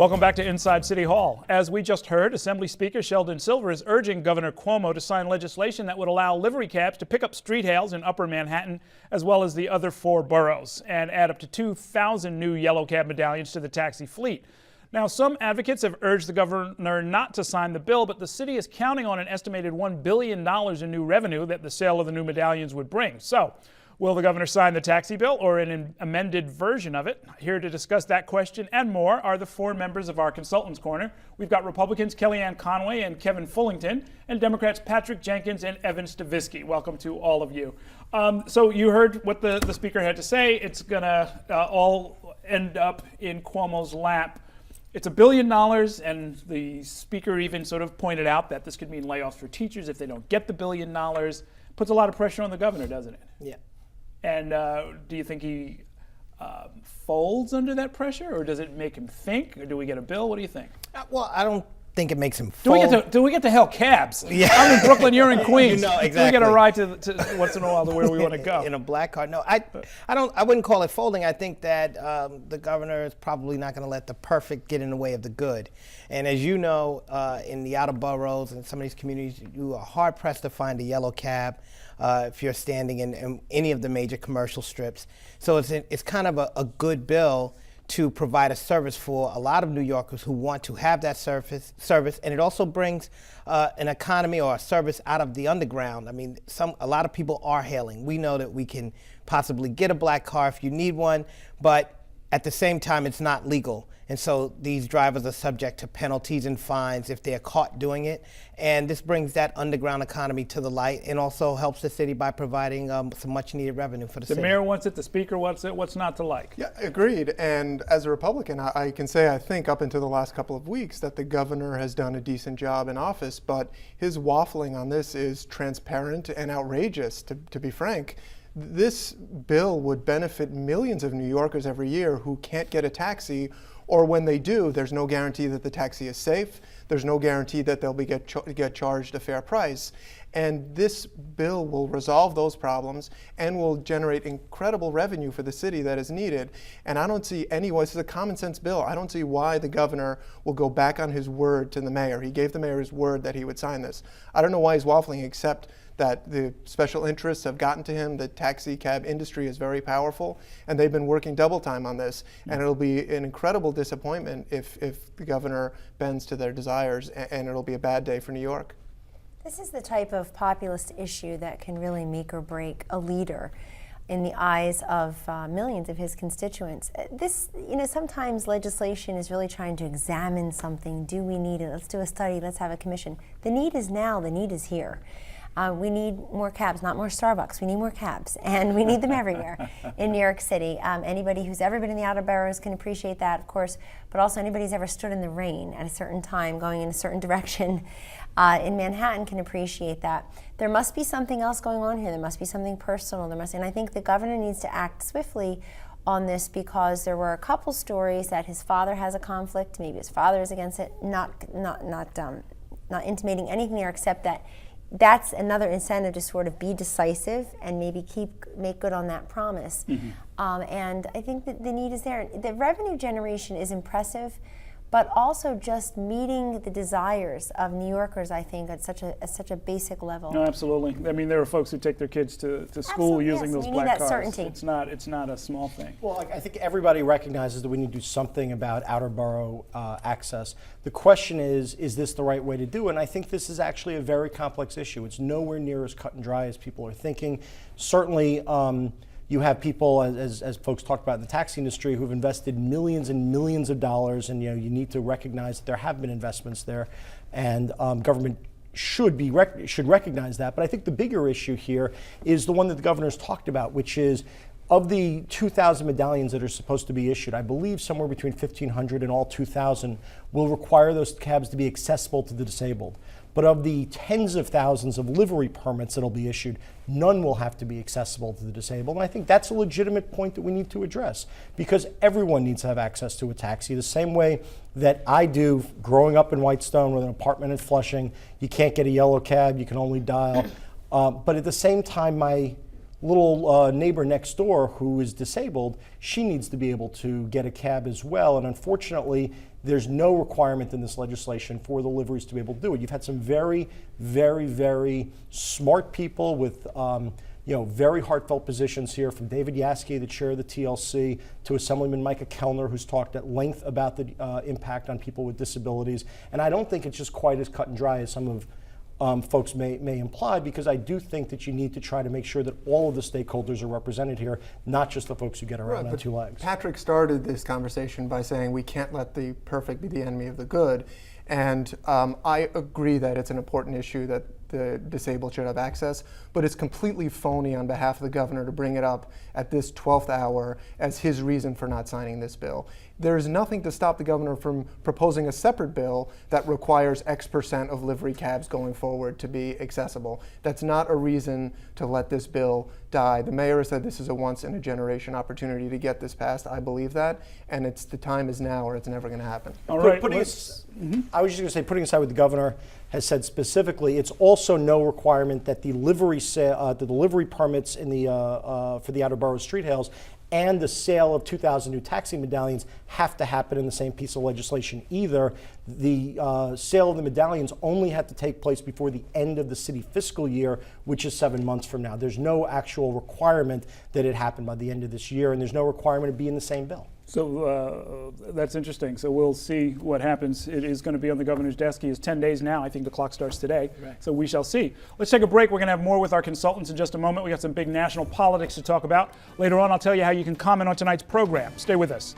Welcome back to Inside City Hall. As we just heard, Assembly Speaker Sheldon Silver is urging Governor Cuomo to sign legislation that would allow livery cabs to pick up street hails in Upper Manhattan as well as the other 4 boroughs and add up to 2,000 new yellow cab medallions to the taxi fleet. Now, some advocates have urged the governor not to sign the bill, but the city is counting on an estimated $1 billion in new revenue that the sale of the new medallions would bring. So, will the governor sign the taxi bill or an amended version of it? Here to discuss that question and more are the 4 members of our Consultants Corner. We've got Republicans Kellyanne Conway and Kevin Fullington, and Democrats Patrick Jenkins and Evan Stavisky. Welcome to all of you. So you heard what the speaker had to say. It's going to all end up in Cuomo's lap. It's $1 billion, and the speaker even sort of pointed out that this could mean layoffs for teachers if they don't get the $1 billion. Puts a lot of pressure on the governor, doesn't it? Yeah. And do you think he folds under that pressure, or does it make him think, or do we get a bill? What do you think? Well, I don't think it makes him fold. Do we get to hell cabs? Yeah. I'm in Brooklyn, you're in Queens. Exactly. Do we get a ride to once in a while to where we want to go? In a black car? No, I wouldn't call it folding. I think that the governor is probably not going to let the perfect get in the way of the good. And as you know, in the outer boroughs and some of these communities, you are hard pressed to find a yellow cab if you're standing in any of the major commercial strips. So it's kind of a good bill to provide a service for a lot of New Yorkers who want to have that service, and it also brings an economy or a service out of the underground. I mean, a lot of people are hailing. We know that we can possibly get a black car if you need one, but at the same time, it's not legal. And so these drivers are subject to penalties and fines if they're caught doing it. And this brings that underground economy to the light and also helps the city by providing some much needed revenue for the city. The mayor wants it, the speaker wants it. What's not to like? Yeah, agreed. And as a Republican, I can say I think up until the last couple of weeks that the governor has done a decent job in office, but his waffling on this is transparent and outrageous, to be frank. This bill would benefit millions of New Yorkers every year who can't get a taxi, or when they do, there's no guarantee that the taxi is safe. There's no guarantee that they'll get charged a fair price. And this bill will resolve those problems and will generate incredible revenue for the city that is needed. And I don't see this is a common sense bill. I don't see why the governor will go back on his word to the mayor. He gave the mayor his word that he would sign this. I don't know why he's waffling, except that the special interests have gotten to him. The taxi cab industry is very powerful, and they've been working double time on this. And it'll be an incredible disappointment if the governor bends to their desires, and it'll be a bad day for New York. This is the type of populist issue that can really make or break a leader in the eyes of millions of his constituents. Sometimes legislation is really trying to examine something. Do we need it? Let's do a study. Let's have a commission. The need is now. The need is here. We need more cabs, not more Starbucks. We need more cabs, and we need them everywhere in New York City. Anybody who's ever been in the outer boroughs can appreciate that, of course, but also anybody who's ever stood in the rain at a certain time going in a certain direction in Manhattan can appreciate that. There must be something else going on here. There must be something personal. And I think the governor needs to act swiftly on this, because there were a couple stories that his father has a conflict. Maybe his father is against it. Not intimating anything there, except that that's another incentive to sort of be decisive and maybe make good on that promise. Mm-hmm. And I think that the need is there. The revenue generation is impressive, but also just meeting the desires of New Yorkers, I think, at such a basic level. No, absolutely. I mean, there are folks who take their kids to school using those black cars. Certainty. It's not a small thing. Well, I think everybody recognizes that we need to do something about outer borough access. The question is this the right way to do it? And I think this is actually a very complex issue. It's nowhere near as cut and dry as people are thinking. Certainly, you have people, as folks talked about in the taxi industry, who have invested millions and millions of dollars, and you need to recognize that there have been investments there, and government should recognize that. But I think the bigger issue here is the one that the governor's talked about, which is of the 2,000 medallions that are supposed to be issued, I believe somewhere between 1,500 and all 2,000 will require those cabs to be accessible to the disabled. But of the tens of thousands of livery permits that will be issued, none will have to be accessible to the disabled. And I think that's a legitimate point that we need to address, because everyone needs to have access to a taxi the same way that I do growing up in Whitestone with an apartment in Flushing. You can't get a yellow cab, you can only dial. But at the same time, my little neighbor next door who is disabled, she needs to be able to get a cab as well. And unfortunately, there's no requirement in this legislation for the liveries to be able to do it. You've had some very, very, very smart people with very heartfelt positions here, from David Yaskey, the chair of the TLC, to Assemblyman Micah Kellner, who's talked at length about the impact on people with disabilities. And I don't think it's just quite as cut and dry as some of folks may imply, because I do think that you need to try to make sure that all of the stakeholders are represented here, not just the folks who get around on two legs. Patrick started this conversation by saying we can't let the perfect be the enemy of the good. And I agree that it's an important issue that the disabled should have access, but it's completely phony on behalf of the governor to bring it up at this 12th hour as his reason for not signing this bill. There is nothing to stop the governor from proposing a separate bill that requires X% of livery cabs going forward to be accessible. That's not a reason to let this bill die. The mayor said this is a once-in-a-generation opportunity to get this passed. I believe that, and the time is now or it's never going to happen. All right. I was just going to say, putting aside what the governor has said specifically, it's also no requirement that the livery permits in the for the outer borough street hails and the sale of 2,000 new taxi medallions have to happen in the same piece of legislation either. The sale of the medallions only had to take place before the end of the city fiscal year, which is 7 months from now. There's no actual requirement that it happen by the end of this year, and there's no requirement to be in the same bill. So that's interesting. So we'll see what happens. It is going to be on the governor's desk. He has 10 days now. I think the clock starts today. Right. So we shall see. Let's take a break. We're going to have more with our consultants in just a moment. We got some big national politics to talk about. Later on, I'll tell you how you can comment on tonight's program. Stay with us.